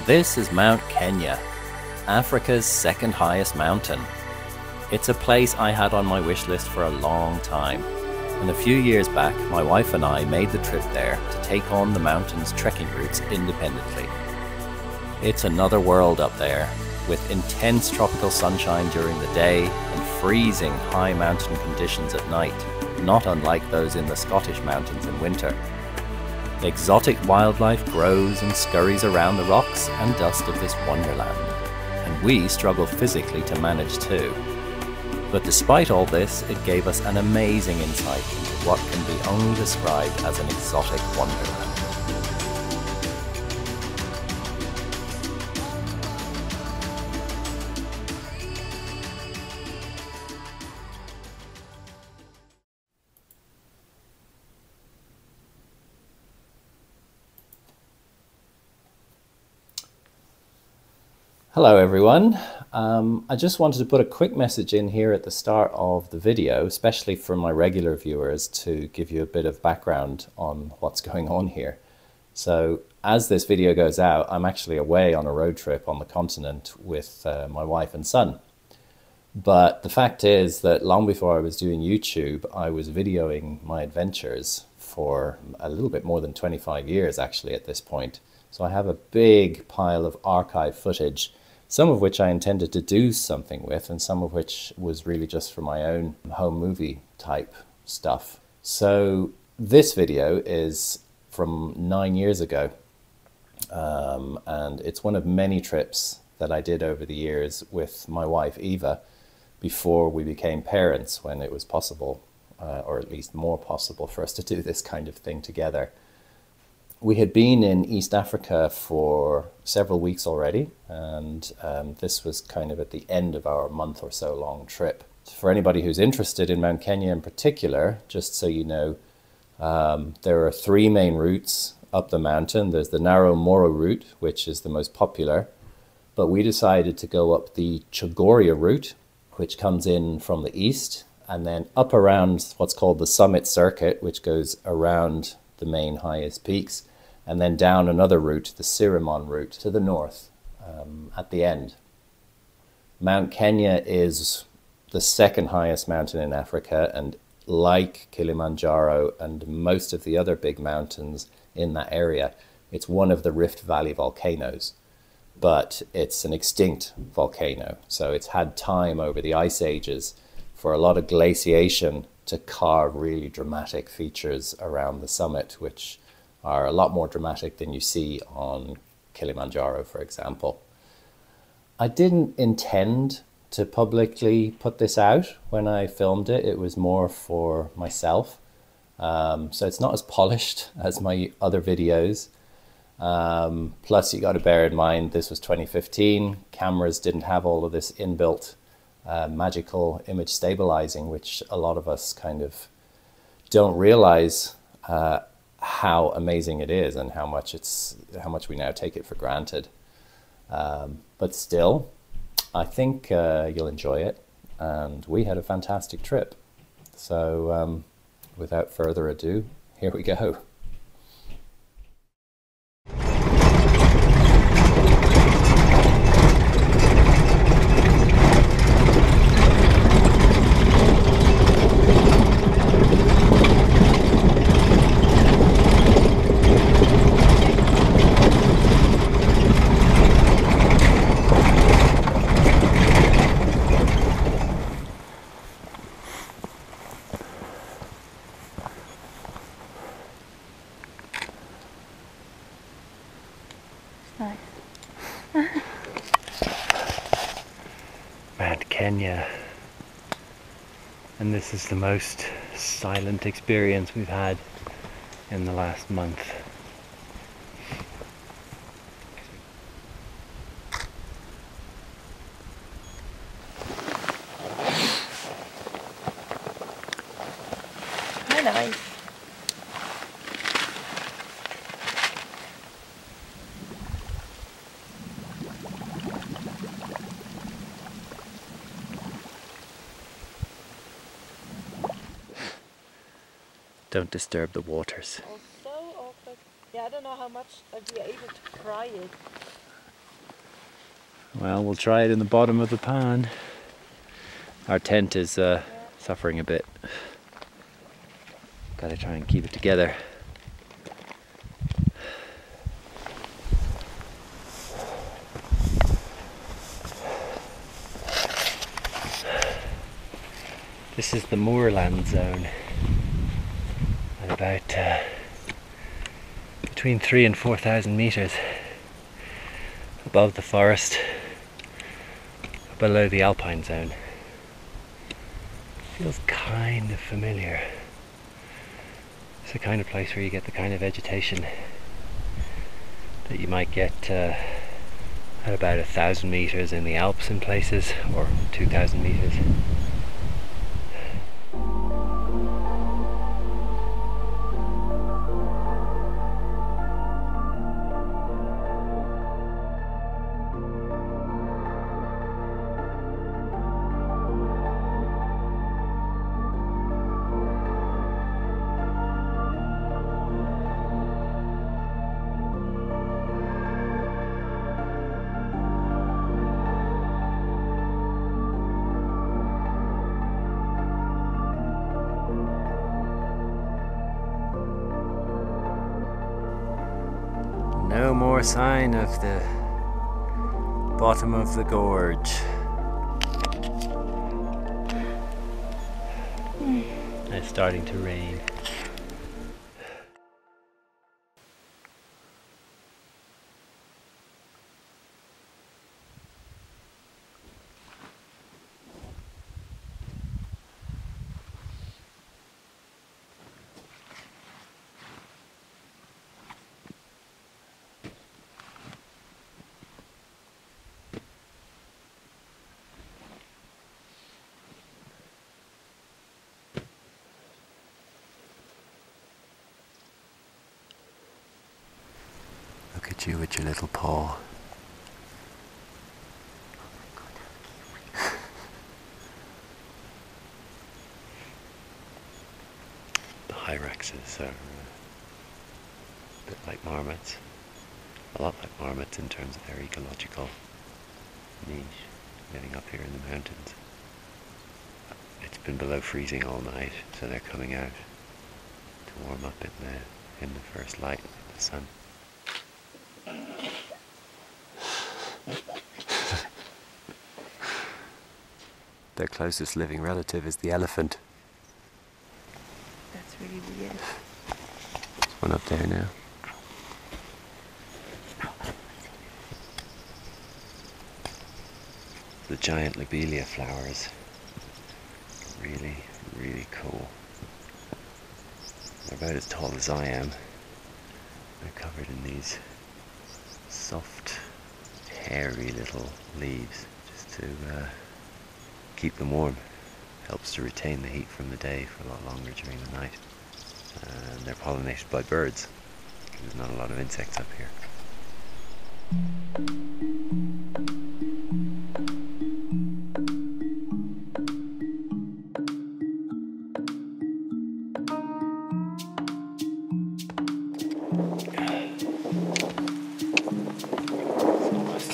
This is Mount Kenya, Africa's second highest mountain. It's a place I had on my wish list for a long time, and a few years back my wife and I made the trip there to take on the mountain's trekking routes independently. It's another world up there, with intense tropical sunshine during the day and freezing high mountain conditions at night, not unlike those in the Scottish mountains in winter. Exotic wildlife grows and scurries around the rocks and dust of this wonderland, and we struggle physically to manage too. But despite all this, it gave us an amazing insight into what can be only described as an exotic wonderland. Hello everyone. I just wanted to put a quick message in here at the start of the video, especially for my regular viewers, to give you a bit of background on what's going on here. So as this video goes out, I'm actually away on a road trip on the continent with my wife and son. But the fact is that long before I was doing YouTube, I was videoing my adventures for a little bit more than 25 years actually at this point. So I have a big pile of archive footage, some of which I intended to do something with, and some of which was really just for my own home movie type stuff. So this video is from 9 years ago, and it's one of many trips that I did over the years with my wife Eva before we became parents, when it was possible, or at least more possible, for us to do this kind of thing together. We had been in East Africa for several weeks already, and this was kind of at the end of our month or so long trip. For anybody who's interested in Mount Kenya in particular, just so you know, there are three main routes up the mountain. There's the narrow Moro route, which is the most popular, but we decided to go up the Chogoria route, which comes in from the east, and then up around what's called the summit circuit, which goes around the main highest peaks, and then down another route, the Sirimon route, to the north at the end. Mount Kenya is the second highest mountain in Africa, and like Kilimanjaro and most of the other big mountains in that area, it's one of the Rift Valley volcanoes. But it's an extinct volcano, so it's had time over the ice ages for a lot of glaciation to carve really dramatic features around the summit, which are a lot more dramatic than you see on Kilimanjaro, for example. I didn't intend to publicly put this out when I filmed it. It was more for myself. So it's not as polished as my other videos. Plus, you got to bear in mind, this was 2015. Cameras didn't have all of this inbuilt magical image stabilizing, which a lot of us kind of don't realize how amazing it is, and how much we now take it for granted. But still, I think you'll enjoy it, and we had a fantastic trip. So without further ado, here we go. Mount Kenya, and this is the most silent experience we've had in the last month. Nice. Don't disturb the waters. Oh, so awkward. Yeah, I don't know how much I'd be able to cry it. Well, we'll try it in the bottom of the pan. Our tent is suffering a bit. Gotta try and keep it together. This is the moorland zone, at about between 3,000 and 4,000 meters above the forest, below the alpine zone. Feels kind of familiar. It's the kind of place where you get the kind of vegetation that you might get at about 1,000 meters in the Alps in places, or 2,000 meters. No more sign of the bottom of the gorge. It's starting to rain. Look at you with your little paw. The hyraxes are a bit like marmots. A lot like marmots in terms of their ecological niche, getting up here in the mountains. It's been below freezing all night, so they're coming out to warm up in the first light of the sun. Their closest living relative is the elephant. That's really weird. There's one up there now. The giant lobelia flowers. Really, really cool. They're about as tall as I am. They're covered in these soft, hairy little leaves just to keep them warm. Helps to retain the heat from the day for a lot longer during the night. And they're pollinated by birds. There's not a lot of insects up here.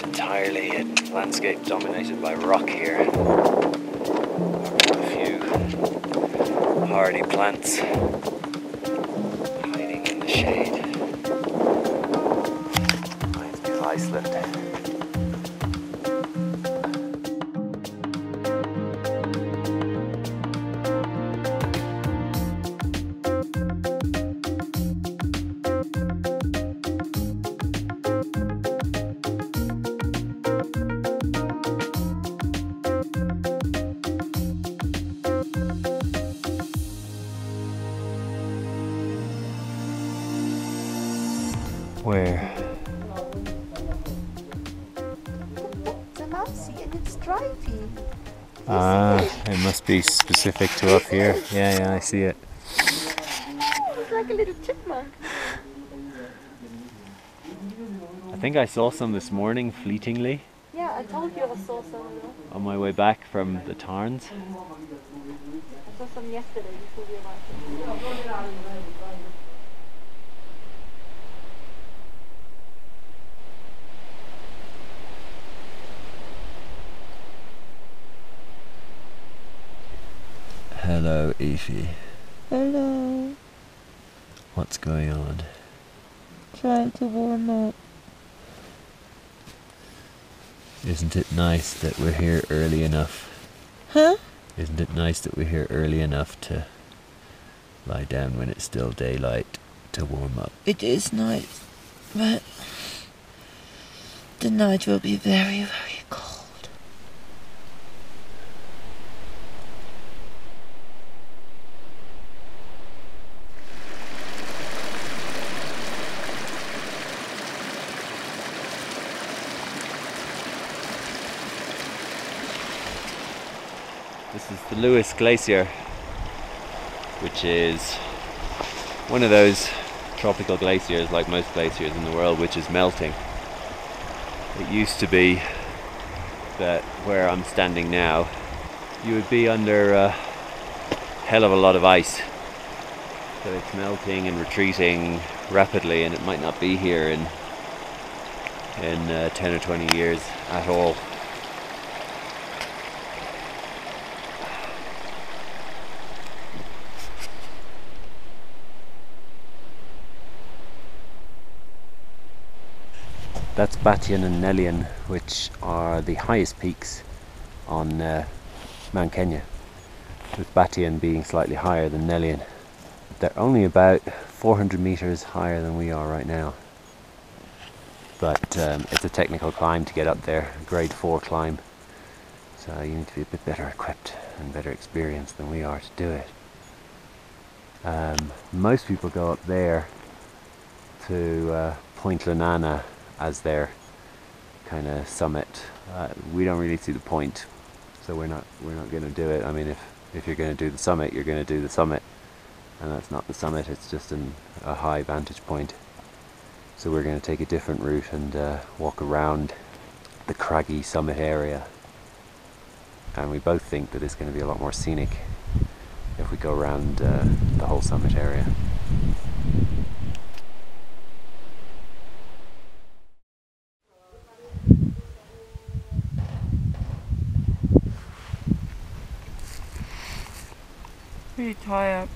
Entirely a landscape dominated by rock here. A few hardy plants hiding in the shade. Reminds me of Iceland. Where? It's a mousy and it's stripy. Ah, it must be specific to up here. Yeah, I see it. It's like a little chipmunk. I think I saw some this morning, fleetingly, Yeah, I told you I saw some. on my way back from the Tarns. I saw some yesterday before we arrived. Evie. Hello. What's going on? Trying to warm up. Isn't it nice that we're here early enough? Huh? Isn't it nice that we're here early enough to lie down when it's still daylight to warm up? It is nice, but the night will be very, very cold. This is the Lewis Glacier, which is one of those tropical glaciers, like most glaciers in the world, which is melting. It used to be that where I'm standing now, you would be under a hell of a lot of ice. So it's melting and retreating rapidly, and it might not be here in 10 or 20 years at all. That's Batien and Nelion, which are the highest peaks on Mount Kenya, with Batien being slightly higher than Nelion. They're only about 400 meters higher than we are right now, but it's a technical climb to get up there, a grade 4 climb, so you need to be a bit better equipped and better experienced than we are to do it. Most people go up there to Point Lenana as their kind of summit. We don't really see the point, so we're not going to do it. I mean, if you're going to do the summit, you're going to do the summit, and that's not the summit, it's just a high vantage point. So we're going to take a different route and walk around the craggy summit area, and we both think that it's going to be a lot more scenic if we go around the whole summit area. Pretty tired.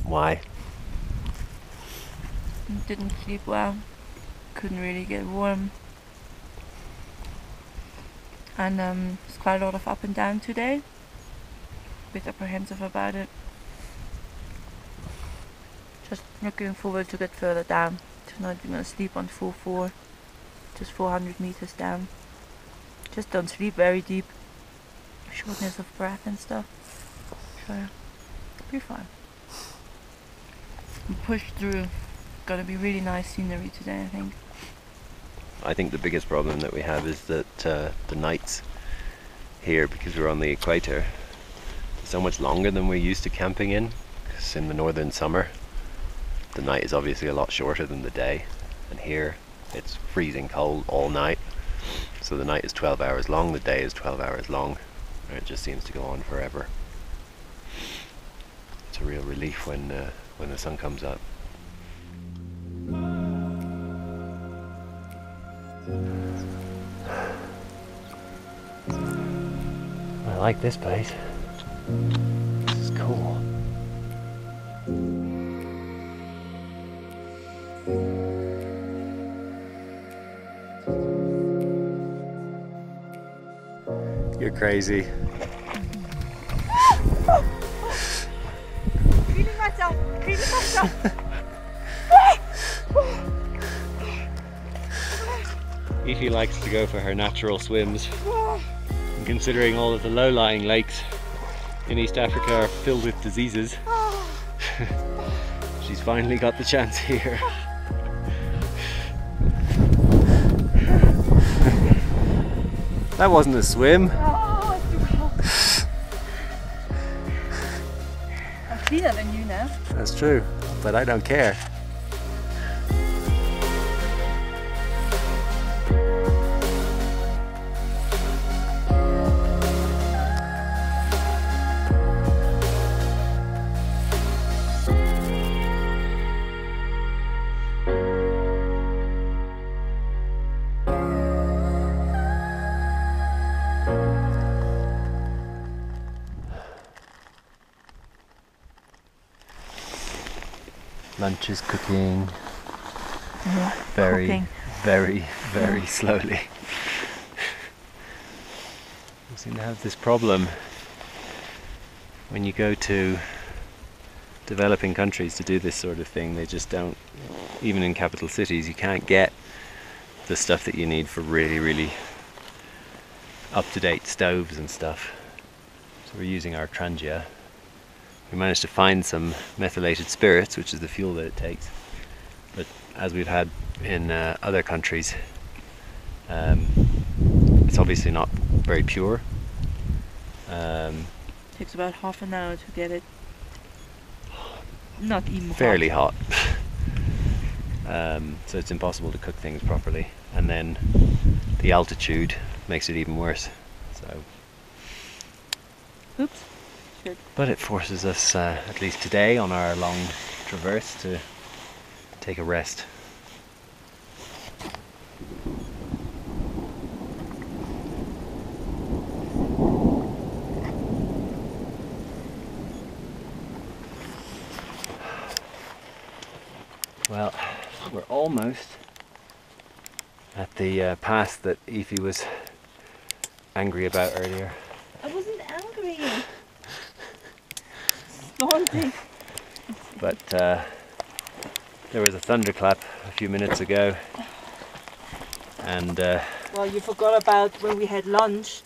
Why? Didn't sleep well. Couldn't really get warm. And it's quite a lot of up and down today. A bit apprehensive about it. Just looking forward to get further down. Tonight we're gonna sleep on full 4. Just 400 meters down. Just don't sleep very deep. Shortness of breath and stuff. So, be fine. And push through. Gonna be really nice scenery today, I think. I think the biggest problem that we have is that the nights here, because we're on the equator, are so much longer than we're used to camping in. Because in the northern summer, the night is obviously a lot shorter than the day, and here it's freezing cold all night. So the night is 12 hours long, the day is 12 hours long, and it just seems to go on forever. It's a real relief when the sun comes up. I like this place. This is cool. You're crazy. Cleaning myself! Cleaning myself! Evie likes to go for her natural swims. And considering all of the low-lying lakes in East Africa are filled with diseases, she's finally got the chance here. That wasn't a swim. Oh, it's too cold. I'm cleaner than you now. That's true, but I don't care. Lunch is cooking. Cooking. Very slowly. We seem to have this problem when you go to developing countries to do this sort of thing. They just don't, even in capital cities, you can't get the stuff that you need for really up-to-date stoves and stuff. So we're using our Trangia. We managed to find some methylated spirits, which is the fuel that it takes, but as we've had in other countries, it's obviously not very pure. Takes about half an hour to get it. Not even Fairly hot. So it's impossible to cook things properly, and then the altitude makes it even worse. So, Oops. Shit. but it forces us, at least today on our long traverse, to take a rest. Well, we're almost at the pass that Aoife was angry about earlier. I wasn't angry. Daunting. But there was a thunderclap a few minutes ago, and Well, you forgot about when we had lunch.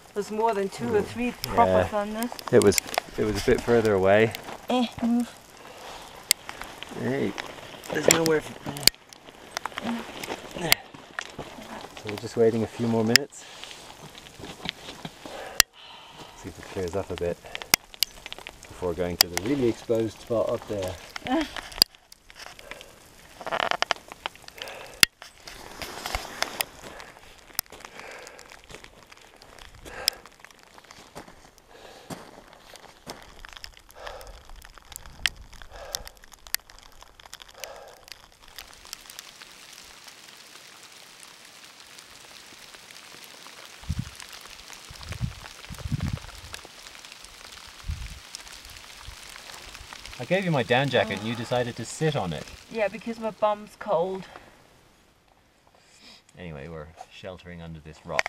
It was more than 2 or 3 proper yeah. thunders. it was a bit further away. Move. Hey, there's nowhere. So we're just waiting a few more minutes. See if it clears up a bit before going to the really exposed spot up there. I gave you my down jacket and you decided to sit on it. Yeah, because my bum's cold. Anyway, we're sheltering under this rock,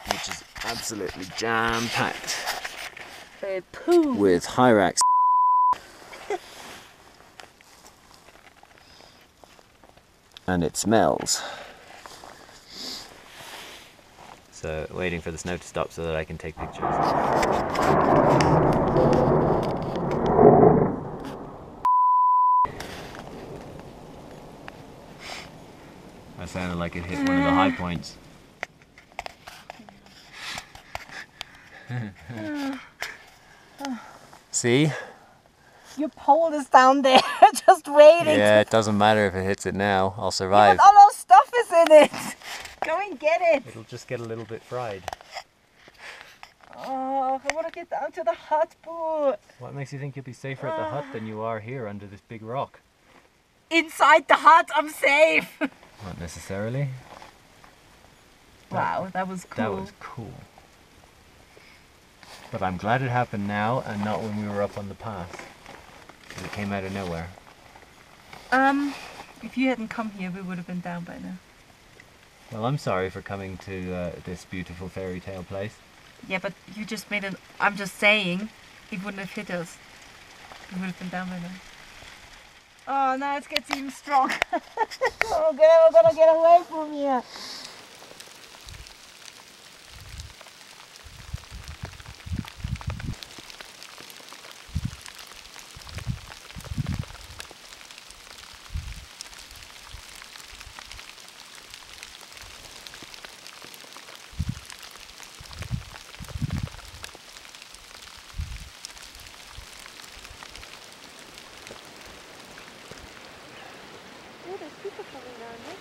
which is absolutely jam-packed Poo. with Hyrax. And it smells. So, waiting for the snow to stop so that I can take pictures. That sounded like it hit one of the high points. See? Your pole is down there, just waiting. Yeah, it doesn't matter if it hits it now. I'll Yeah, survive. but all our stuff is in it. Go and get it. It'll just get a little bit fried. Oh, I want to get down to the hut, Boo. What makes you think you'll be safer at the hut than you are here under this big rock? Inside the hut, I'm safe. Not necessarily. Wow, that was cool. That was cool. But I'm glad it happened now and not when we were up on the pass. 'Cause it came out of nowhere. If you hadn't come here, we would have been down by now. Well, I'm sorry for coming to this beautiful fairy tale place. Yeah, but you just made an... I'm just saying, it wouldn't have hit us. We would have been down by now. Oh, now it gets even stronger. Oh, we're gonna get away from here. Oh, there's people coming down there.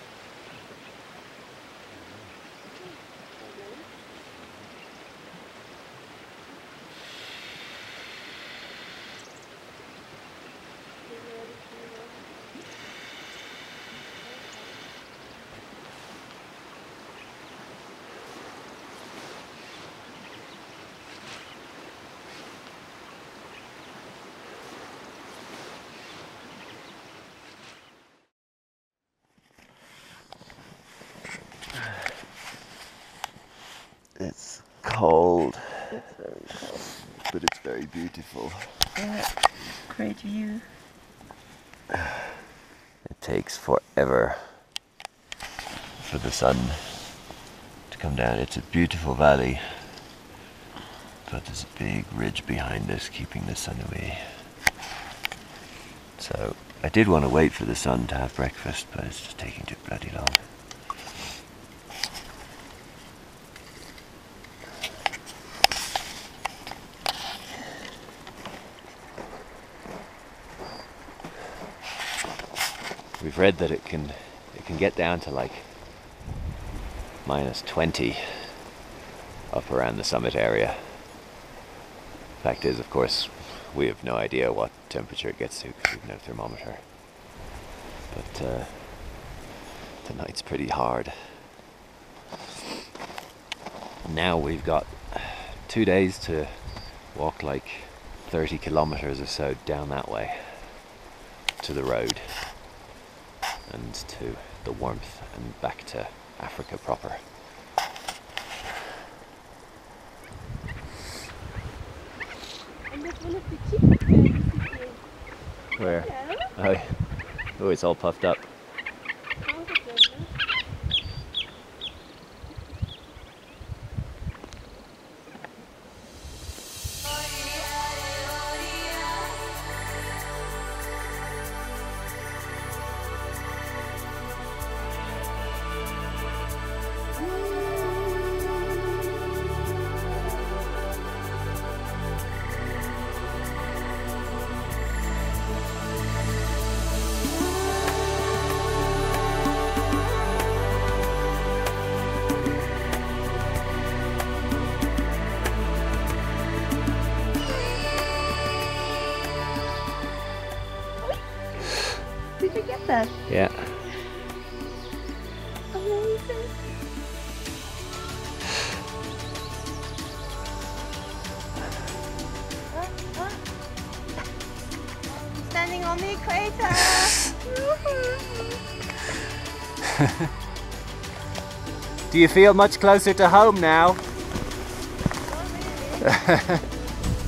but it's very beautiful. Yeah, great view. It takes forever for the sun to come down. It's a beautiful valley, but there's a big ridge behind us keeping the sun away. So I did want to wait for the sun to have breakfast, but it's just taking too bloody long. We've read that it can get down to like -20 up around the summit area. Fact is, of course, we have no idea what temperature it gets to because we've no thermometer. But tonight's pretty hard. Now we've got 2 days to walk like 30 kilometers or so down that way to the road and to the warmth and back to Africa proper. And that's one of the cheapest places. Where? Yeah. Oh, it's all puffed up. Did you get that? Yeah. Amazing. Standing on the equator. Do you feel much closer to home now?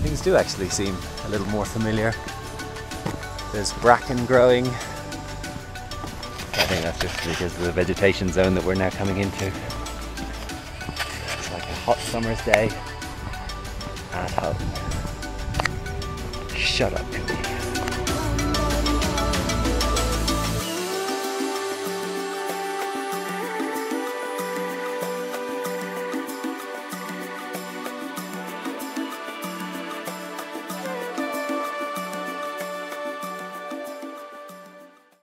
Things do actually seem a little more familiar. There's bracken growing. I think that's just because of the vegetation zone that we're now coming into. It's like a hot summer's day at home. Shut up, Cooney.